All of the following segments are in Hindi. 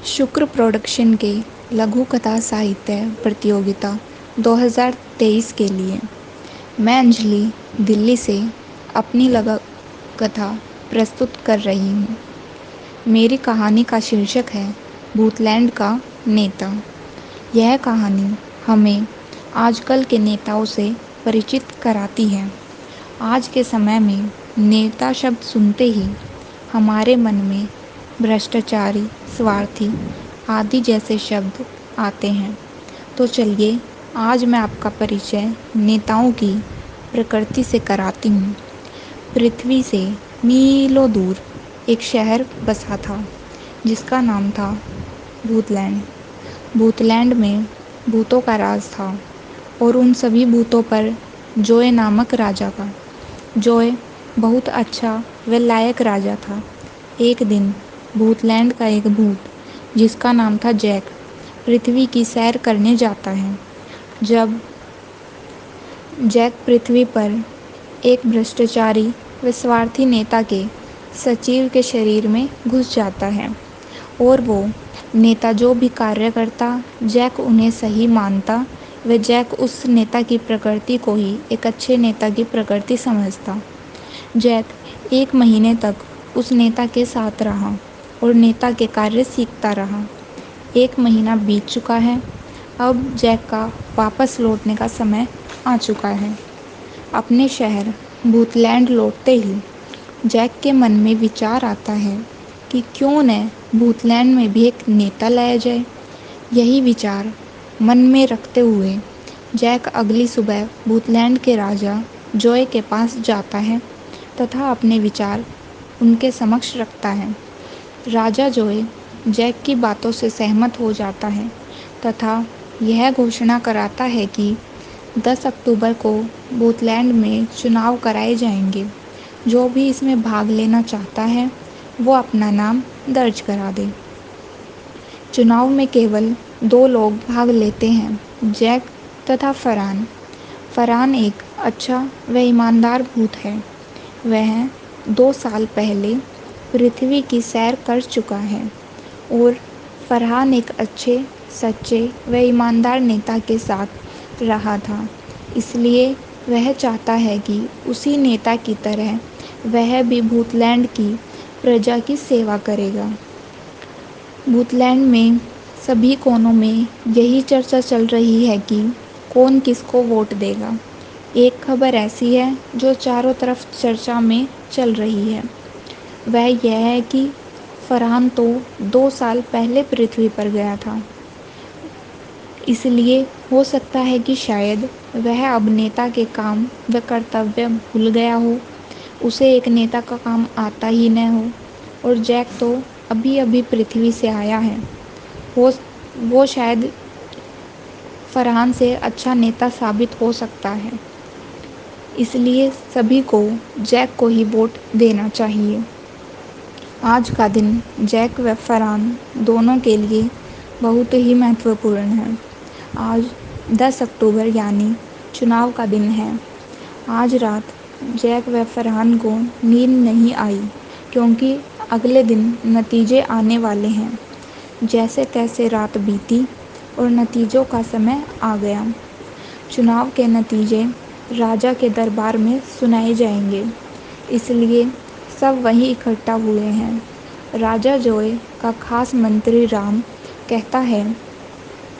शुक्र प्रोडक्शन के लघु कथा साहित्य प्रतियोगिता 2023 के लिए मैं अंजलि दिल्ली से अपनी लघु कथा प्रस्तुत कर रही हूँ। मेरी कहानी का शीर्षक है भूतलैंड का नेता। यह कहानी हमें आजकल के नेताओं से परिचित कराती है। आज के समय में नेता शब्द सुनते ही हमारे मन में भ्रष्टाचारी, स्वार्थी आदि जैसे शब्द आते हैं। तो चलिए आज मैं आपका परिचय नेताओं की प्रकृति से कराती हूँ। पृथ्वी से मीलों दूर एक शहर बसा था जिसका नाम था भूतलैंड। भूतलैंड में भूतों का राज था और उन सभी भूतों पर जोए नामक राजा था। जोए बहुत अच्छा व लायक राजा था। एक दिन भूतलैंड का एक भूत जिसका नाम था जैक पृथ्वी की सैर करने जाता है। जब जैक पृथ्वी पर एक भ्रष्टाचारी व स्वार्थी नेता के सचिव के शरीर में घुस जाता है और वो नेता जो भी कार्य करता जैक उन्हें सही मानता व जैक उस नेता की प्रकृति को ही एक अच्छे नेता की प्रकृति समझता। जैक 1 महीने तक उस नेता के साथ रहा और नेता के कार्य सीखता रहा। 1 महीना बीत चुका है। अब जैक का वापस लौटने का समय आ चुका है। अपने शहर भूतलैंड लौटते ही जैक के मन में विचार आता है कि क्यों न भूतलैंड में भी एक नेता लाया जाए। यही विचार मन में रखते हुए जैक अगली सुबह भूतलैंड के राजा जोए के पास जाता है तथा अपने विचार उनके समक्ष रखता है। राजा जोए जैक की बातों से सहमत हो जाता है तथा यह घोषणा कराता है कि 10 अक्टूबर को भूतलैंड में चुनाव कराए जाएंगे। जो भी इसमें भाग लेना चाहता है वो अपना नाम दर्ज करा दे। चुनाव में केवल 2 लोग भाग लेते हैं, जैक तथा फरहान। फरहान एक अच्छा व ईमानदार भूत है। वह 2 साल पहले पृथ्वी की सैर कर चुका है और फरहान एक अच्छे, सच्चे व ईमानदार नेता के साथ रहा था। इसलिए वह चाहता है कि उसी नेता की तरह वह भी भूतलैंड की प्रजा की सेवा करेगा। भूतलैंड में सभी कोनों में यही चर्चा चल रही है कि कौन किसको वोट देगा। एक खबर ऐसी है जो चारों तरफ चर्चा में चल रही है। वह यह है कि फरहान तो 2 साल पहले पृथ्वी पर गया था। इसलिए हो सकता है कि शायद वह अब नेता के काम व कर्तव्य भूल गया हो। उसे एक नेता का काम आता ही न हो। और जैक तो अभी अभी पृथ्वी से आया है। वो शायद फरहान से अच्छा नेता साबित हो सकता है। इसलिए सभी को जैक को ही वोट देना चाहिए। आज का दिन जैक व फरहान दोनों के लिए बहुत ही महत्वपूर्ण है। आज 10 अक्टूबर यानी चुनाव का दिन है। आज रात जैक व फरहान को नींद नहीं आई क्योंकि अगले दिन नतीजे आने वाले हैं। जैसे तैसे रात बीती और नतीजों का समय आ गया। चुनाव के नतीजे राजा के दरबार में सुनाए जाएंगे, इसलिए सब वहीं इकट्ठा हुए हैं। राजा जोए का खास मंत्री राम कहता है,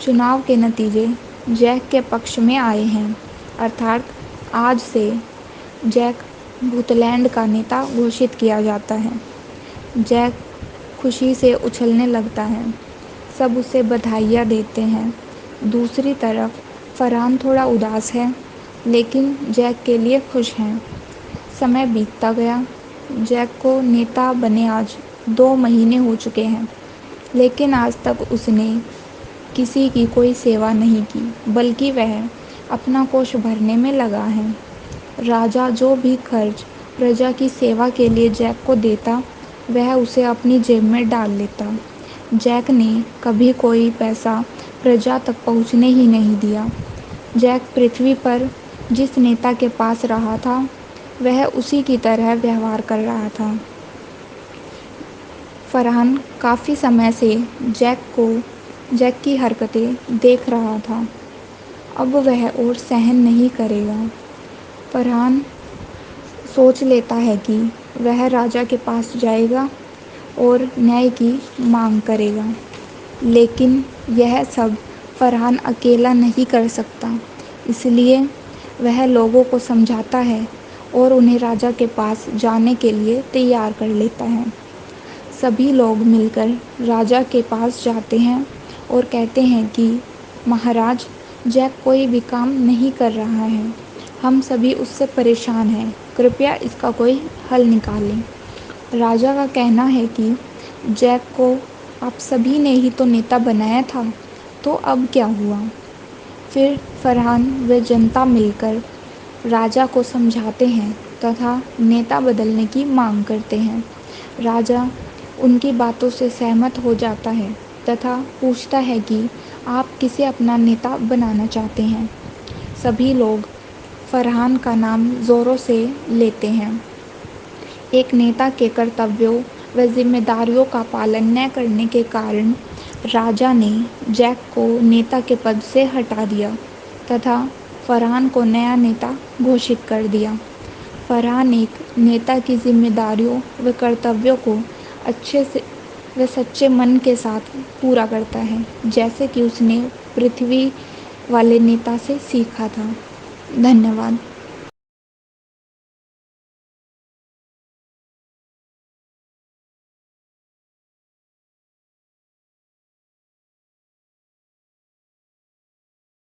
चुनाव के नतीजे जैक के पक्ष में आए हैं, अर्थात आज से जैक भूतलैंड का नेता घोषित किया जाता है। जैक खुशी से उछलने लगता है। सब उसे बधाइयाँ देते हैं। दूसरी तरफ फरहान थोड़ा उदास है, लेकिन जैक के लिए खुश हैं। समय बीतता गया। जैक को नेता बने आज 2 महीने हो चुके हैं, लेकिन आज तक उसने किसी की कोई सेवा नहीं की, बल्कि वह अपना कोष भरने में लगा है। राजा जो भी खर्च प्रजा की सेवा के लिए जैक को देता, वह उसे अपनी जेब में डाल लेता। जैक ने कभी कोई पैसा प्रजा तक पहुंचने ही नहीं दिया। जैक पृथ्वी पर जिस नेता के पास रहा था, वह उसी की तरह व्यवहार कर रहा था। फरहान काफ़ी समय से जैक की हरकतें देख रहा था। अब वह और सहन नहीं करेगा। फरहान सोच लेता है कि वह राजा के पास जाएगा और न्याय की मांग करेगा। लेकिन यह सब फरहान अकेला नहीं कर सकता, इसलिए वह लोगों को समझाता है और उन्हें राजा के पास जाने के लिए तैयार कर लेता है। सभी लोग मिलकर राजा के पास जाते हैं और कहते हैं कि महाराज, जैक कोई भी काम नहीं कर रहा है। हम सभी उससे परेशान हैं। कृपया इसका कोई हल निकालें। राजा का कहना है कि जैक को आप सभी ने ही तो नेता बनाया था, तो अब क्या हुआ? फिर फरहान व जनता मिलकर राजा को समझाते हैं तथा नेता बदलने की मांग करते हैं। राजा उनकी बातों से सहमत हो जाता है तथा पूछता है कि आप किसे अपना नेता बनाना चाहते हैं। सभी लोग फरहान का नाम ज़ोरों से लेते हैं। एक नेता के कर्तव्यों व जिम्मेदारियों का पालन न करने के कारण राजा ने जैक को नेता के पद से हटा दिया तथा फरहान को नया नेता घोषित कर दिया। फरहान एक नेता की जिम्मेदारियों व कर्तव्यों को अच्छे से व सच्चे मन के साथ पूरा करता है, जैसे कि उसने पृथ्वी वाले नेता से सीखा था। धन्यवाद।